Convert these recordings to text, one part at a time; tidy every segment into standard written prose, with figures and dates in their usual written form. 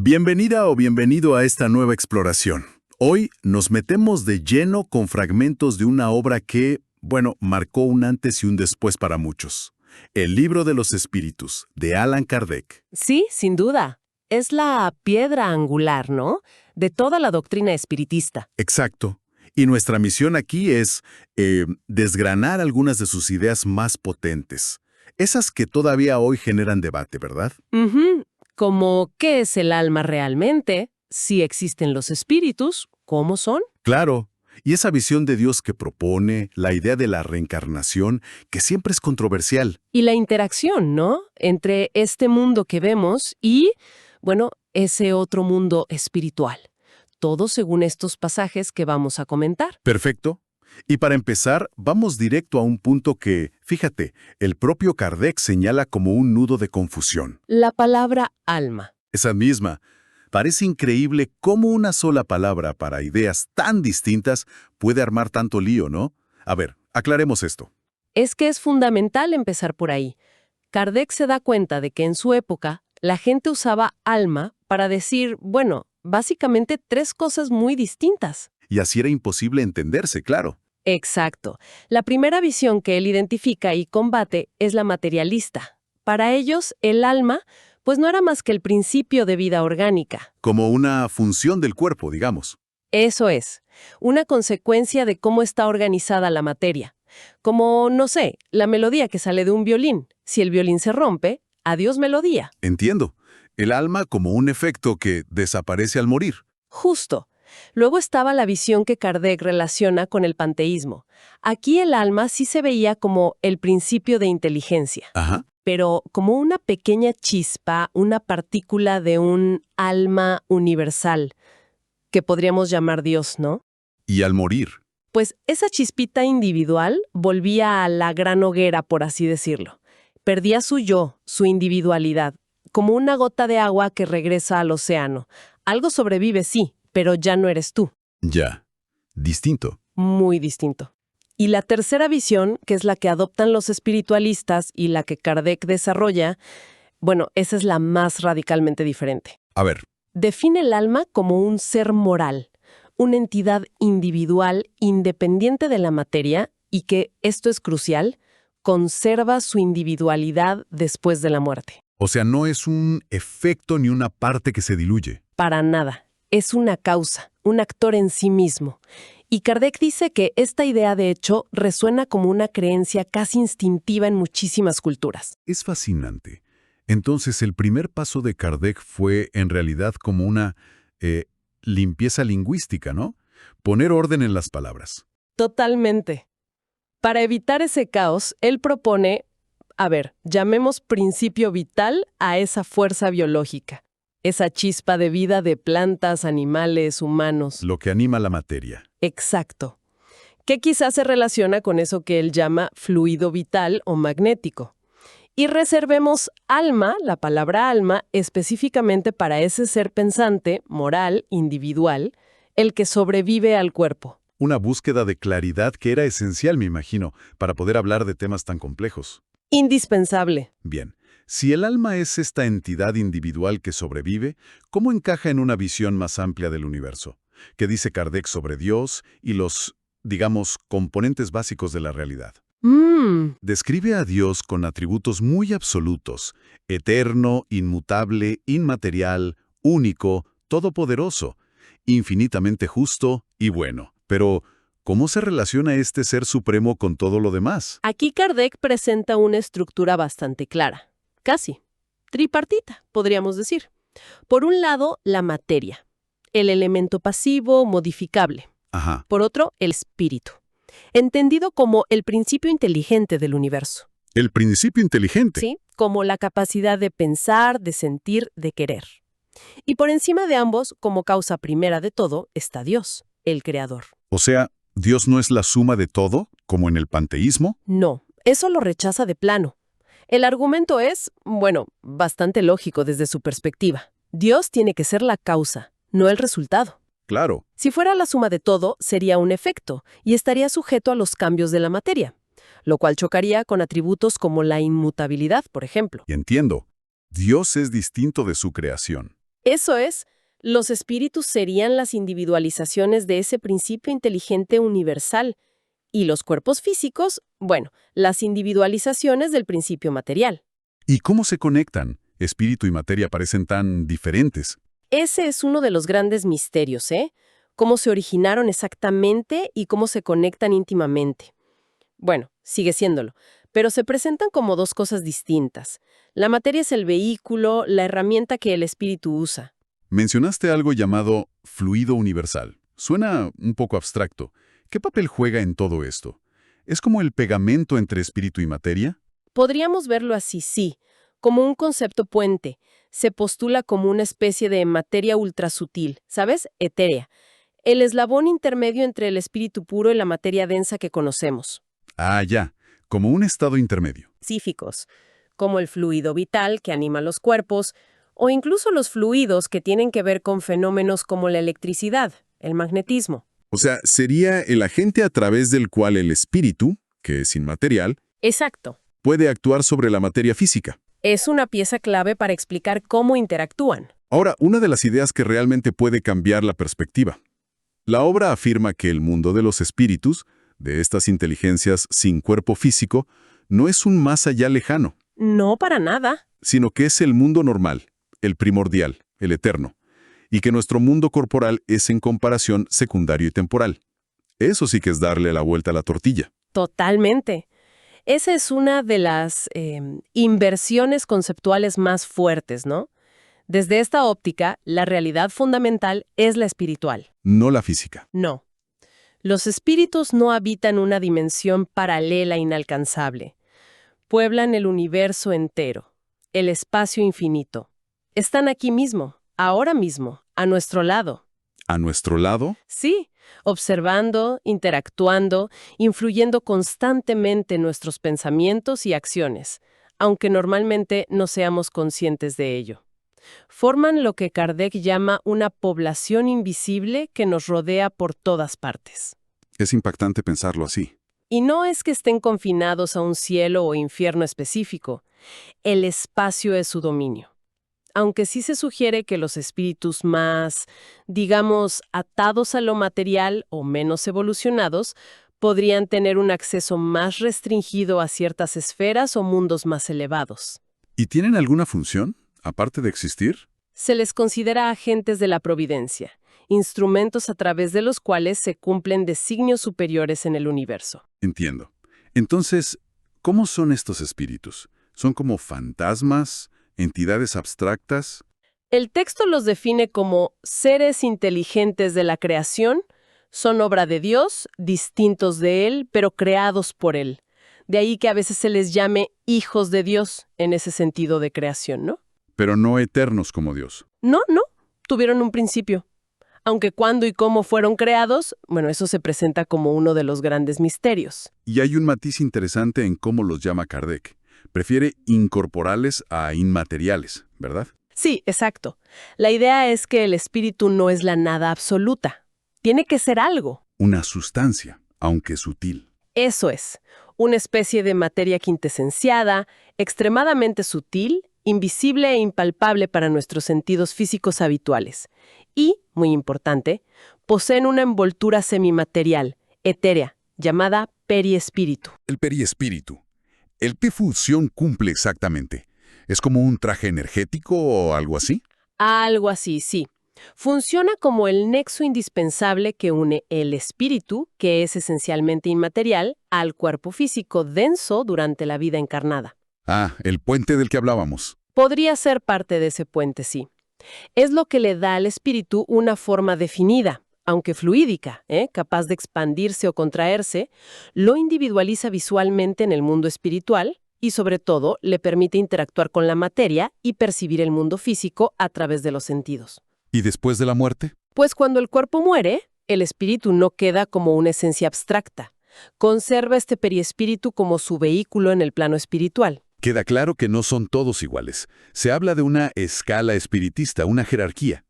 Bienvenida o bienvenido a esta nueva exploración. Hoy nos metemos de lleno con fragmentos de una obra que, marcó un antes y un después para muchos. El Libro de los Espíritus, de Allan Kardec. Sí, sin duda. Es la piedra angular, ¿no? De toda la doctrina espiritista. Exacto. Y nuestra misión aquí es desgranar algunas de sus ideas más potentes. Esas que todavía hoy generan debate, ¿verdad? Ujú. Como ¿qué es el alma realmente? Si existen los espíritus, ¿cómo son? Claro. Y esa visión de Dios que propone, la idea de la reencarnación, que siempre es controversial. Y la interacción, ¿no? Entre este mundo que vemos y, ese otro mundo espiritual. Todo según estos pasajes que vamos a comentar. Perfecto. Y para empezar, vamos directo a un punto que, fíjate, el propio Kardec señala como un nudo de confusión. La palabra alma. Esa misma. Parece increíble cómo una sola palabra para ideas tan distintas puede armar tanto lío, ¿no? A ver, aclaremos esto. Es que es fundamental empezar por ahí. Kardec se da cuenta de que en su época la gente usaba alma para decir, básicamente tres cosas muy distintas. Y así era imposible entenderse, claro. Exacto. La primera visión que él identifica y combate es la materialista. Para ellos, el alma, pues no era más que el principio de vida orgánica. Como una función del cuerpo, digamos. Eso es, una consecuencia de cómo está organizada la materia. Como, no sé, la melodía que sale de un violín. Si el violín se rompe, adiós melodía. Entiendo. El alma como un efecto que desaparece al morir. Justo. Luego estaba la visión que Kardec relaciona con el panteísmo. Aquí el alma sí se veía como el principio de inteligencia, Ajá. pero como una pequeña chispa, una partícula de un alma universal, que podríamos llamar Dios, ¿no? Y al morir. Pues esa chispita individual volvía a la gran hoguera, por así decirlo. Perdía su yo, su individualidad, como una gota de agua que regresa al océano. Algo sobrevive, sí, pero ya no eres tú. Ya. Distinto. Muy distinto. Y la tercera visión, que es la que adoptan los espiritualistas y la que Kardec desarrolla, esa es la más radicalmente diferente. A ver. Define el alma como un ser moral, una entidad individual independiente de la materia y que, esto es crucial, conserva su individualidad después de la muerte. O sea, no es un efecto ni una parte que se diluye. Para nada. Es una causa, un actor en sí mismo. Y Kardec dice que esta idea, de hecho, resuena como una creencia casi instintiva en muchísimas culturas. Es fascinante. Entonces, el primer paso de Kardec fue, en realidad, como una limpieza lingüística, ¿no? Poner orden en las palabras. Totalmente. Para evitar ese caos, él propone, llamemos principio vital a esa fuerza biológica, esa chispa de vida de plantas, animales, humanos. Lo que anima la materia. Exacto. Que quizás se relaciona con eso que él llama fluido vital o magnético. Y reservemos alma, la palabra alma, específicamente para ese ser pensante, moral, individual, el que sobrevive al cuerpo. Una búsqueda de claridad que era esencial, me imagino, para poder hablar de temas tan complejos. Indispensable. Bien, si el alma es esta entidad individual que sobrevive, ¿cómo encaja en una visión más amplia del universo? ¿Qué dice Kardec sobre Dios y los, digamos, componentes básicos de la realidad? Describe a Dios con atributos muy absolutos: eterno, inmutable, inmaterial, único, todopoderoso, infinitamente justo y bueno. Pero, ¿cómo se relaciona este ser supremo con todo lo demás? Aquí Kardec presenta una estructura bastante clara, casi tripartita, podríamos decir. Por un lado, la materia, el elemento pasivo, modificable. Ajá. Por otro, el espíritu, entendido como el principio inteligente del universo. El principio inteligente. Sí, como la capacidad de pensar, de sentir, de querer. Y por encima de ambos, como causa primera de todo, está Dios, el creador. O sea, ¿Dios no es la suma de todo, como en el panteísmo? No, eso lo rechaza de plano. El argumento es, bastante lógico desde su perspectiva. Dios tiene que ser la causa, no el resultado. Claro. Si fuera la suma de todo, sería un efecto y estaría sujeto a los cambios de la materia, lo cual chocaría con atributos como la inmutabilidad, por ejemplo. Y entiendo. Dios es distinto de su creación. Eso es, los espíritus serían las individualizaciones de ese principio inteligente universal, y los cuerpos físicos, bueno, las individualizaciones del principio material. ¿Y cómo se conectan? Espíritu y materia parecen tan diferentes. Ese es uno de los grandes misterios, ¿eh? Cómo se originaron exactamente y cómo se conectan íntimamente. Bueno, sigue siéndolo, pero se presentan como dos cosas distintas. La materia es el vehículo, la herramienta que el espíritu usa. Mencionaste algo llamado fluido universal. Suena un poco abstracto. ¿Qué papel juega en todo esto? ¿Es como el pegamento entre espíritu y materia? Podríamos verlo así, sí, como un concepto puente. Se postula como una especie de materia ultrasutil, ¿sabes? Etérea. El eslabón intermedio entre el espíritu puro y la materia densa que conocemos. Ah, ya, como un estado intermedio. Específicos, como el fluido vital que anima los cuerpos, o incluso los fluidos que tienen que ver con fenómenos como la electricidad, el magnetismo. O sea, sería el agente a través del cual el espíritu, que es inmaterial, Exacto. puede actuar sobre la materia física. Es una pieza clave para explicar cómo interactúan. Ahora, una de las ideas que realmente puede cambiar la perspectiva. La obra afirma que el mundo de los espíritus, de estas inteligencias sin cuerpo físico, no es un más allá lejano, No para nada. sino que es el mundo normal, el primordial, el eterno, y que nuestro mundo corporal es en comparación secundario y temporal. Eso sí que es darle la vuelta a la tortilla. Totalmente. Esa es una de las inversiones conceptuales más fuertes, ¿no? Desde esta óptica, la realidad fundamental es la espiritual. No la física. No. Los espíritus no habitan una dimensión paralela inalcanzable. Pueblan el universo entero, el espacio infinito. Están aquí mismo, ahora mismo, a nuestro lado. A nuestro lado, Sí, observando, interactuando, influyendo constantemente en nuestros pensamientos y acciones, aunque normalmente no seamos conscientes de ello. Forman lo que Kardec llama una población invisible que nos rodea por todas partes. es impactante pensarlo así. Y no es que estén confinados a un cielo o infierno específico, el espacio es su dominio. Aunque sí se sugiere que los espíritus más, digamos, atados a lo material o menos evolucionados, podrían tener un acceso más restringido a ciertas esferas o mundos más elevados. ¿Y tienen alguna función, aparte de existir? Se les considera agentes de la providencia, instrumentos a través de los cuales se cumplen designios superiores en el universo. Entiendo. Entonces, ¿cómo son estos espíritus? ¿Son como fantasmas, entidades abstractas? El texto los define como seres inteligentes de la creación, son obra de Dios, distintos de Él, pero creados por Él. De ahí que a veces se les llame hijos de Dios, en ese sentido de creación, ¿no? Pero no eternos como Dios. No, tuvieron un principio. Aunque cuándo y cómo fueron creados, bueno, eso se presenta como uno de los grandes misterios. Y hay un matiz interesante en cómo los llama Kardec. Prefiere incorporales a inmateriales, ¿verdad? Sí, exacto. La idea es que el espíritu no es la nada absoluta. Tiene que ser algo. Una sustancia, aunque sutil. Eso es, una especie de materia quintesenciada, extremadamente sutil, invisible e impalpable para nuestros sentidos físicos habituales. Y, muy importante, poseen una envoltura semimaterial, etérea, llamada periespíritu. El periespíritu. ¿El qué función cumple exactamente? ¿Es como un traje energético o algo así? Algo así, sí. Funciona como el nexo indispensable que une el espíritu, que es esencialmente inmaterial, al cuerpo físico denso durante la vida encarnada. Ah, el puente del que hablábamos. Podría ser parte de ese puente, sí. Es lo que le da al espíritu una forma definida, aunque fluídica, capaz de expandirse o contraerse, lo individualiza visualmente en el mundo espiritual y, sobre todo, le permite interactuar con la materia y percibir el mundo físico a través de los sentidos. ¿Y después de la muerte? Pues cuando el cuerpo muere, el espíritu no queda como una esencia abstracta. Conserva este periespíritu como su vehículo en el plano espiritual. Queda claro que no son todos iguales. Se habla de una escala espiritista, una jerarquía.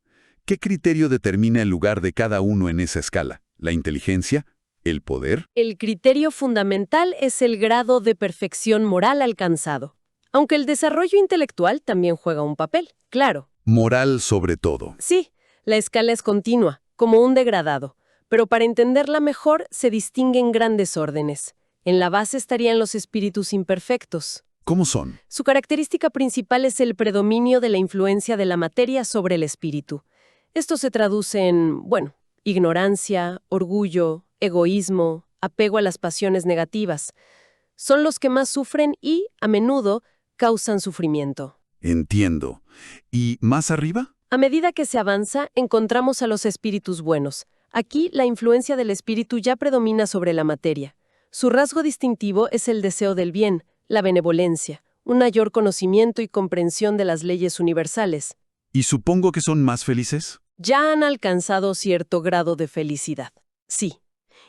¿Qué criterio determina el lugar de cada uno en esa escala? ¿La inteligencia? ¿El poder? El criterio fundamental es el grado de perfección moral alcanzado. Aunque el desarrollo intelectual también juega un papel, claro. Moral sobre todo. Sí, la escala es continua, como un degradado, pero para entenderla mejor se distinguen grandes órdenes. En la base estarían los espíritus imperfectos. ¿Cómo son? Su característica principal es el predominio de la influencia de la materia sobre el espíritu. Esto se traduce en, ignorancia, orgullo, egoísmo, apego a las pasiones negativas. Son los que más sufren y, a menudo, causan sufrimiento. Entiendo. ¿Y más arriba? A medida que se avanza, encontramos a los espíritus buenos. Aquí, la influencia del espíritu ya predomina sobre la materia. Su rasgo distintivo es el deseo del bien, la benevolencia, un mayor conocimiento y comprensión de las leyes universales. ¿Y supongo que son más felices? Ya han alcanzado cierto grado de felicidad. Sí.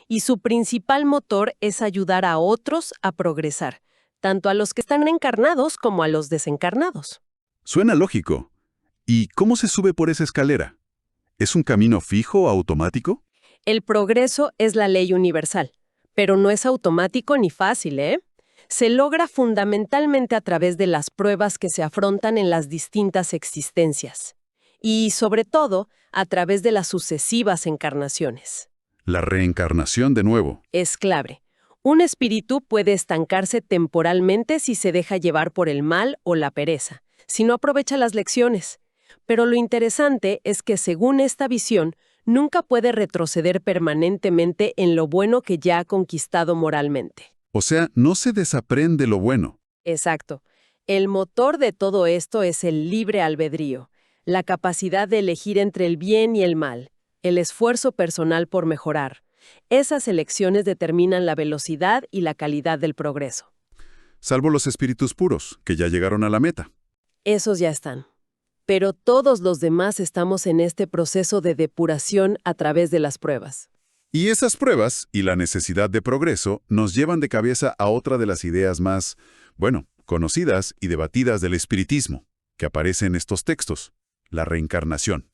Y su principal motor es ayudar a otros a progresar, tanto a los que están encarnados como a los desencarnados. Suena lógico. ¿Y cómo se sube por esa escalera? ¿Es un camino fijo o automático? El progreso es la ley universal, pero no es automático ni fácil, ¿eh? Se logra fundamentalmente a través de las pruebas que se afrontan en las distintas existencias. Y, sobre todo, a través de las sucesivas encarnaciones. La reencarnación de nuevo. Es clave. Un espíritu puede estancarse temporalmente si se deja llevar por el mal o la pereza, si no aprovecha las lecciones. Pero lo interesante es que, según esta visión, nunca puede retroceder permanentemente en lo bueno que ya ha conquistado moralmente. O sea, no se desaprende lo bueno. Exacto. El motor de todo esto es el libre albedrío, la capacidad de elegir entre el bien y el mal, el esfuerzo personal por mejorar. Esas elecciones determinan la velocidad y la calidad del progreso. Salvo los espíritus puros, que ya llegaron a la meta. Esos ya están. Pero todos los demás estamos en este proceso de depuración a través de las pruebas. Y esas pruebas y la necesidad de progreso nos llevan de cabeza a otra de las ideas más, conocidas y debatidas del espiritismo, que aparece en estos textos, la reencarnación.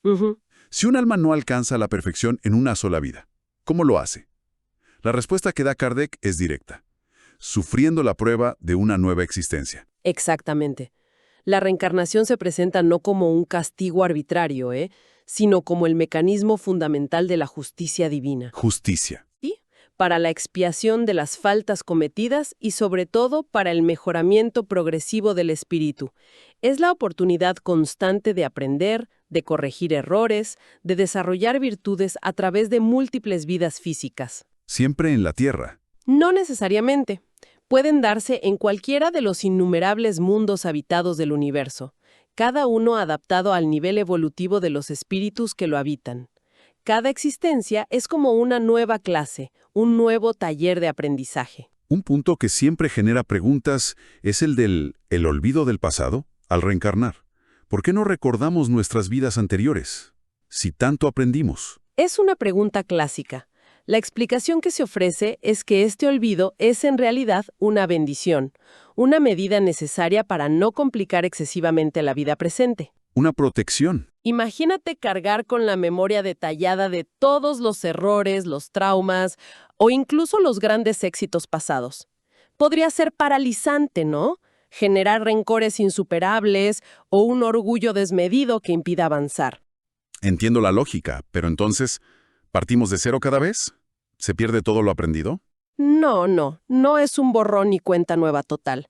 Si un alma no alcanza la perfección en una sola vida, ¿cómo lo hace? La respuesta que da Kardec es directa, sufriendo la prueba de una nueva existencia. Exactamente. La reencarnación se presenta no como un castigo arbitrario, sino como el mecanismo fundamental de la justicia divina. Justicia. ¿Sí? Para la expiación de las faltas cometidas y sobre todo para el mejoramiento progresivo del espíritu. Es la oportunidad constante de aprender, de corregir errores, de desarrollar virtudes a través de múltiples vidas físicas. Siempre en la Tierra. No necesariamente. Pueden darse en cualquiera de los innumerables mundos habitados del universo, cada uno adaptado al nivel evolutivo de los espíritus que lo habitan. Cada existencia es como una nueva clase, un nuevo taller de aprendizaje. Un punto que siempre genera preguntas es el del olvido del pasado al reencarnar. ¿Por qué no recordamos nuestras vidas anteriores? Si tanto aprendimos. Es una pregunta clásica. La explicación que se ofrece es que este olvido es en realidad una bendición, una medida necesaria para no complicar excesivamente la vida presente. Una protección. Imagínate cargar con la memoria detallada de todos los errores, los traumas o incluso los grandes éxitos pasados. Podría ser paralizante, ¿no? Generar rencores insuperables o un orgullo desmedido que impida avanzar. Entiendo la lógica, pero entonces, ¿partimos de cero cada vez? ¿Se pierde todo lo aprendido? No es un borrón y cuenta nueva total.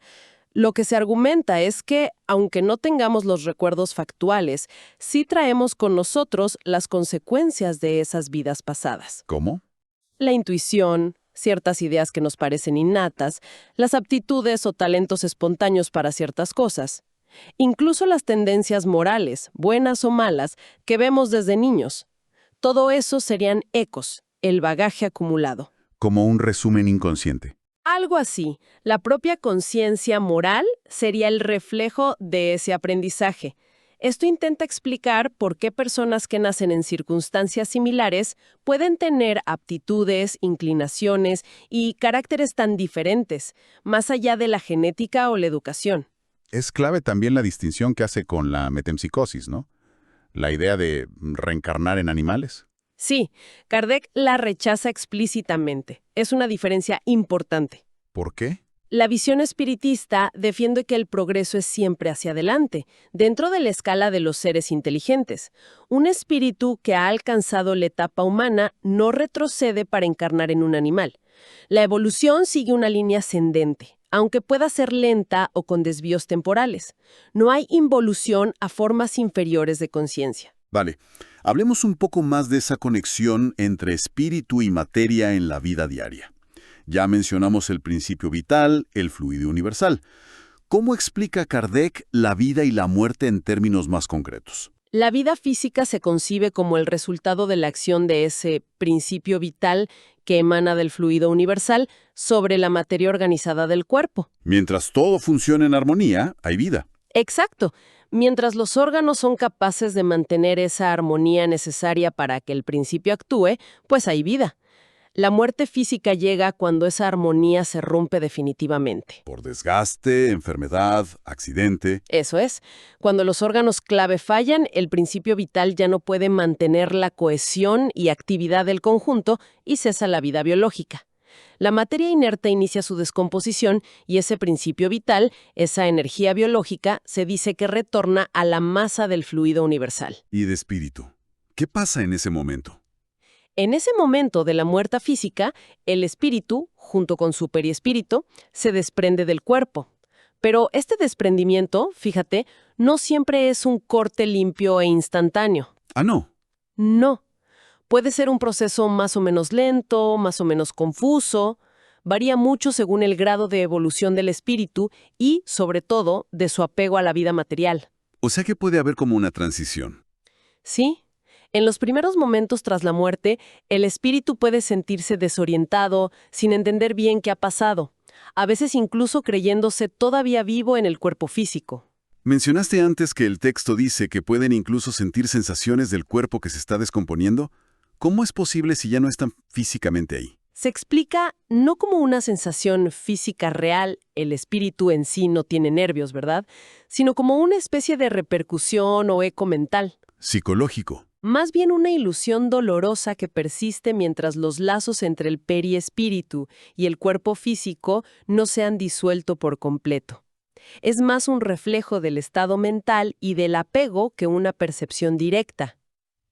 Lo que se argumenta es que, aunque no tengamos los recuerdos factuales, sí traemos con nosotros las consecuencias de esas vidas pasadas. ¿Cómo? La intuición, ciertas ideas que nos parecen innatas, las aptitudes o talentos espontáneos para ciertas cosas. Incluso las tendencias morales, buenas o malas, que vemos desde niños. Todo eso serían ecos, el bagaje acumulado. Como un resumen inconsciente. Algo así. La propia conciencia moral sería el reflejo de ese aprendizaje. Esto intenta explicar por qué personas que nacen en circunstancias similares pueden tener aptitudes, inclinaciones y caracteres tan diferentes, más allá de la genética o la educación. Es clave también la distinción que hace con la metempsicosis, ¿no? La idea de reencarnar en animales. Sí, Kardec la rechaza explícitamente. Es una diferencia importante. ¿Por qué? La visión espiritista defiende que el progreso es siempre hacia adelante, dentro de la escala de los seres inteligentes. Un espíritu que ha alcanzado la etapa humana no retrocede para encarnar en un animal. La evolución sigue una línea ascendente, aunque pueda ser lenta o con desvíos temporales. No hay involución a formas inferiores de conciencia. Vale, hablemos un poco más de esa conexión entre espíritu y materia en la vida diaria. Ya mencionamos el principio vital, el fluido universal. ¿Cómo explica Kardec la vida y la muerte en términos más concretos? La vida física se concibe como el resultado de la acción de ese principio vital que emana del fluido universal sobre la materia organizada del cuerpo. Mientras todo funciona en armonía, hay vida. Exacto. Mientras los órganos son capaces de mantener esa armonía necesaria para que el principio actúe, pues hay vida. La muerte física llega cuando esa armonía se rompe definitivamente. Por desgaste, enfermedad, accidente. Eso es. Cuando los órganos clave fallan, el principio vital ya no puede mantener la cohesión y actividad del conjunto y cesa la vida biológica. La materia inerte inicia su descomposición y ese principio vital, esa energía biológica, se dice que retorna a la masa del fluido universal. ¿Y de espíritu? ¿Qué pasa en ese momento? En ese momento de la muerte física, el espíritu, junto con su periespíritu, se desprende del cuerpo. Pero este desprendimiento, fíjate, no siempre es un corte limpio e instantáneo. Ah, no. No. Puede ser un proceso más o menos lento, más o menos confuso. Varía mucho según el grado de evolución del espíritu y, sobre todo, de su apego a la vida material. O sea que puede haber como una transición. Sí. En los primeros momentos tras la muerte, el espíritu puede sentirse desorientado, sin entender bien qué ha pasado, a veces incluso creyéndose todavía vivo en el cuerpo físico. Mencionaste antes que el texto dice que pueden incluso sentir sensaciones del cuerpo que se está descomponiendo. ¿Cómo es posible si ya no están físicamente ahí? Se explica no como una sensación física real, el espíritu en sí no tiene nervios, ¿verdad? Sino como una especie de repercusión o eco mental. Psicológico. Más bien una ilusión dolorosa que persiste mientras los lazos entre el periespíritu y el cuerpo físico no se han disuelto por completo. Es más un reflejo del estado mental y del apego que una percepción directa.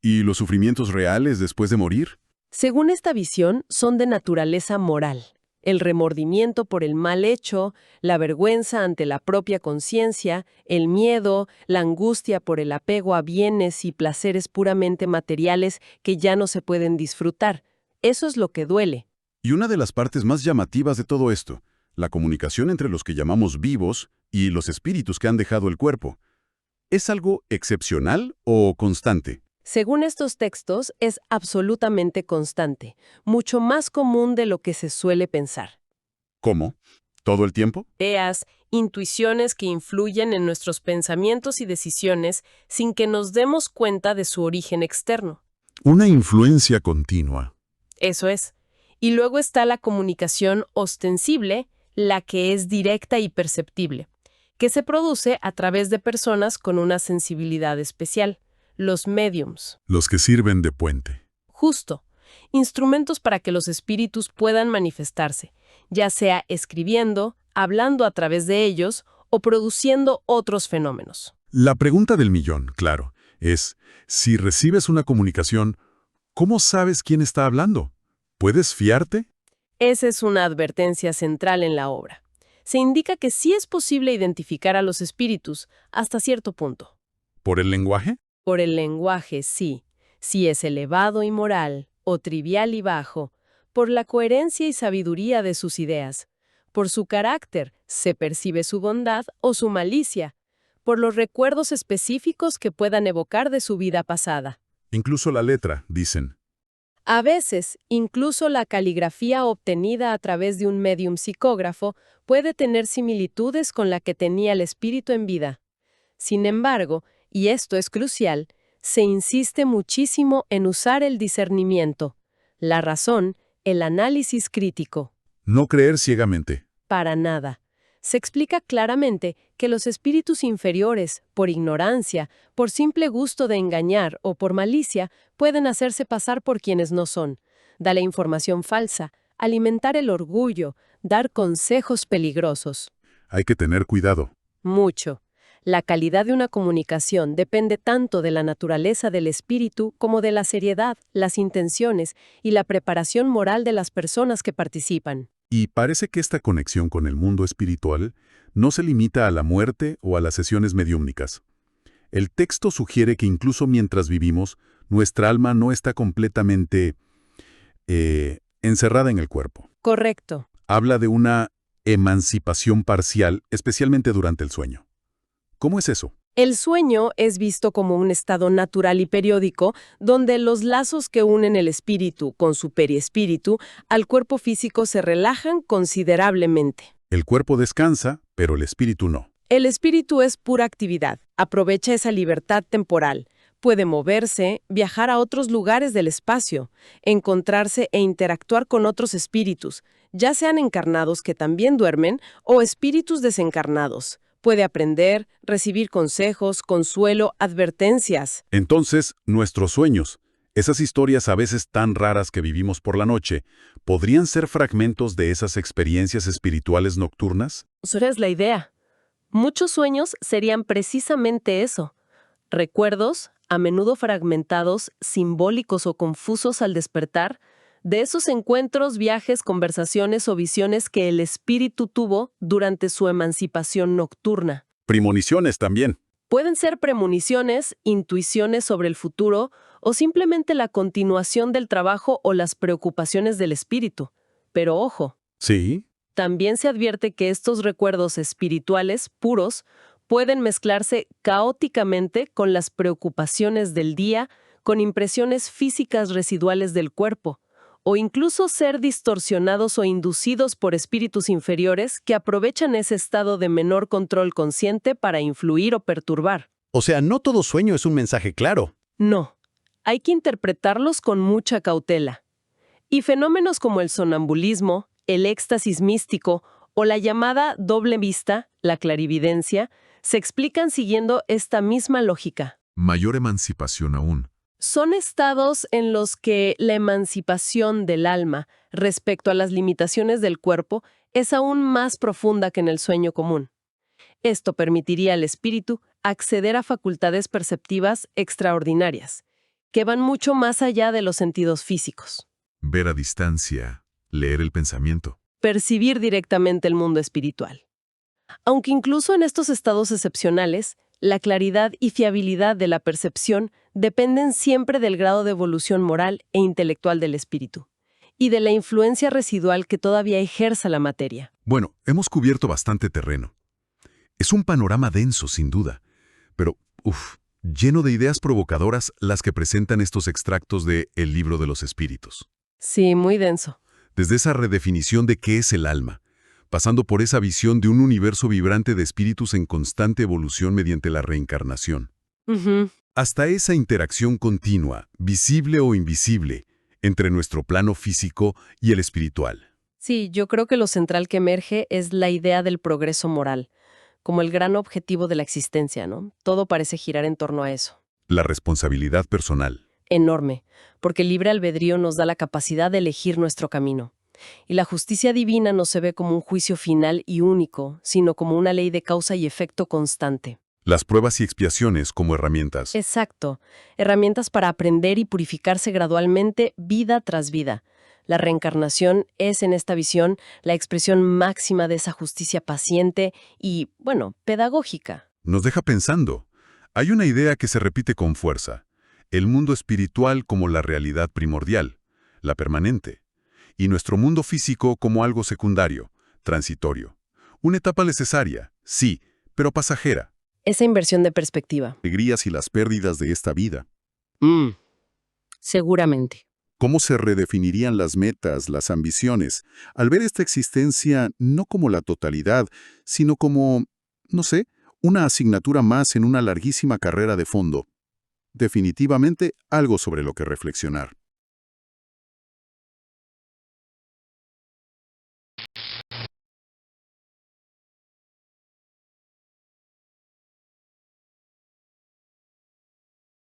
¿Y los sufrimientos reales después de morir? Según esta visión, son de naturaleza moral. El remordimiento por el mal hecho, la vergüenza ante la propia conciencia, el miedo, la angustia por el apego a bienes y placeres puramente materiales que ya no se pueden disfrutar. Eso es lo que duele. Y una de las partes más llamativas de todo esto, la comunicación entre los que llamamos vivos y los espíritus que han dejado el cuerpo. ¿Es algo excepcional o constante? Según estos textos, es absolutamente constante, mucho más común de lo que se suele pensar. ¿Cómo? ¿Todo el tiempo? Ideas, intuiciones que influyen en nuestros pensamientos y decisiones sin que nos demos cuenta de su origen externo. Una influencia continua. Eso es. Y luego está la comunicación ostensible, la que es directa y perceptible, que se produce a través de personas con una sensibilidad especial. Los médiums. Los que sirven de puente. Justo. Instrumentos para que los espíritus puedan manifestarse, ya sea escribiendo, hablando a través de ellos o produciendo otros fenómenos. La pregunta del millón, claro, es, si recibes una comunicación, ¿cómo sabes quién está hablando? ¿Puedes fiarte? Esa es una advertencia central en la obra. Se indica que sí es posible identificar a los espíritus hasta cierto punto. ¿Por el lenguaje? Por el lenguaje, sí. Si es elevado y moral, o trivial y bajo, por la coherencia y sabiduría de sus ideas, por su carácter, se percibe su bondad o su malicia, por los recuerdos específicos que puedan evocar de su vida pasada. Incluso la letra, dicen. A veces, incluso la caligrafía obtenida a través de un médium psicógrafo puede tener similitudes con la que tenía el espíritu en vida. Sin embargo, y esto es crucial, se insiste muchísimo en usar el discernimiento, la razón, el análisis crítico. No creer ciegamente. Para nada. Se explica claramente que los espíritus inferiores, por ignorancia, por simple gusto de engañar o por malicia, pueden hacerse pasar por quienes no son. Da la información falsa, alimentar el orgullo, dar consejos peligrosos. Hay que tener cuidado. Mucho. La calidad de una comunicación depende tanto de la naturaleza del espíritu como de la seriedad, las intenciones y la preparación moral de las personas que participan. Y parece que esta conexión con el mundo espiritual no se limita a la muerte o a las sesiones mediúmnicas. El texto sugiere que incluso mientras vivimos, nuestra alma no está completamente encerrada en el cuerpo. Correcto. Habla de una emancipación parcial, especialmente durante el sueño. ¿Cómo es eso? El sueño es visto como un estado natural y periódico donde los lazos que unen el espíritu con su periespíritu al cuerpo físico se relajan considerablemente. El cuerpo descansa, pero el espíritu no. El espíritu es pura actividad, aprovecha esa libertad temporal. Puede moverse, viajar a otros lugares del espacio, encontrarse e interactuar con otros espíritus, ya sean encarnados que también duermen o espíritus desencarnados. Puede aprender, recibir consejos, consuelo, advertencias. Entonces, nuestros sueños, esas historias a veces tan raras que vivimos por la noche, ¿podrían ser fragmentos de esas experiencias espirituales nocturnas? Esa es la idea. Muchos sueños serían precisamente eso. Recuerdos, a menudo fragmentados, simbólicos o confusos al despertar, de esos encuentros, viajes, conversaciones o visiones que el espíritu tuvo durante su emancipación nocturna. Premoniciones también. Pueden ser premoniciones, intuiciones sobre el futuro o simplemente la continuación del trabajo o las preocupaciones del espíritu. Pero ojo, Sí. también se advierte que estos recuerdos espirituales puros pueden mezclarse caóticamente con las preocupaciones del día, con impresiones físicas residuales del cuerpo, o incluso ser distorsionados o inducidos por espíritus inferiores que aprovechan ese estado de menor control consciente para influir o perturbar. O sea, no todo sueño es un mensaje claro. No, hay que interpretarlos con mucha cautela. Y fenómenos como el sonambulismo, el éxtasis místico o la llamada doble vista, la clarividencia, se explican siguiendo esta misma lógica. Mayor emancipación aún. Son estados en los que la emancipación del alma respecto a las limitaciones del cuerpo es aún más profunda que en el sueño común. Esto permitiría al espíritu acceder a facultades perceptivas extraordinarias, que van mucho más allá de los sentidos físicos. Ver a distancia, leer el pensamiento. Percibir directamente el mundo espiritual. Aunque incluso en estos estados excepcionales, la claridad y fiabilidad de la percepción dependen siempre del grado de evolución moral e intelectual del espíritu, y de la influencia residual que todavía ejerza la materia. Bueno, hemos cubierto bastante terreno. Es un panorama denso, sin duda, pero, lleno de ideas provocadoras las que presentan estos extractos de El libro de los espíritus. Sí, muy denso. Desde esa redefinición de qué es el alma, pasando por esa visión de un universo vibrante de espíritus en constante evolución mediante la reencarnación. Hasta esa interacción continua, visible o invisible, entre nuestro plano físico y el espiritual. Sí, yo creo que lo central que emerge es la idea del progreso moral, como el gran objetivo de la existencia, ¿no? Todo parece girar en torno a eso. La responsabilidad personal. Enorme, porque el libre albedrío nos da la capacidad de elegir nuestro camino. Y la justicia divina no se ve como un juicio final y único, sino como una ley de causa y efecto constante. Las pruebas y expiaciones como herramientas. Exacto, herramientas para aprender y purificarse gradualmente vida tras vida. La reencarnación es, en esta visión, la expresión máxima de esa justicia paciente y, pedagógica. Nos deja pensando. Hay una idea que se repite con fuerza. El mundo espiritual como la realidad primordial, la permanente. Y nuestro mundo físico como algo secundario, transitorio. Una etapa necesaria, sí, pero pasajera. Esa inversión de perspectiva. Alegrías y las pérdidas de esta vida. Seguramente. ¿Cómo se redefinirían las metas, las ambiciones, al ver esta existencia no como la totalidad, sino como, una asignatura más en una larguísima carrera de fondo? Definitivamente algo sobre lo que reflexionar.